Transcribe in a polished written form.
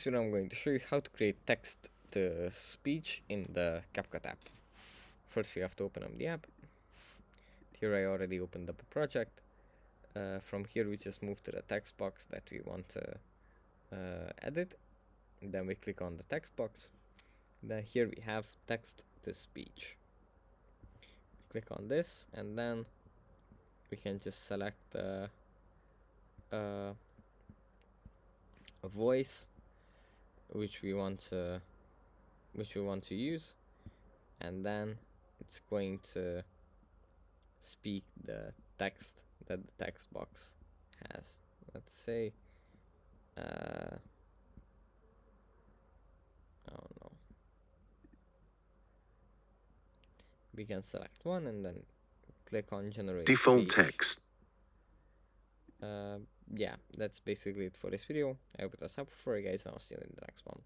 So now I'm going to show you how to create text to speech in the CapCut app. First you have to open up the app. Here I already opened up a project. From here we just move to the text box that we want to edit. Then we click on the text box. Then here we have text to speech. Click on this and then we can just select a voice which we want to use, and then it's going to speak the text that the text box has. Let's say I don't know, we can select one and then click on generate default speech. text. Yeah, that's basically it for this video. I hope it was helpful for you guys, and I'll see you in the next one.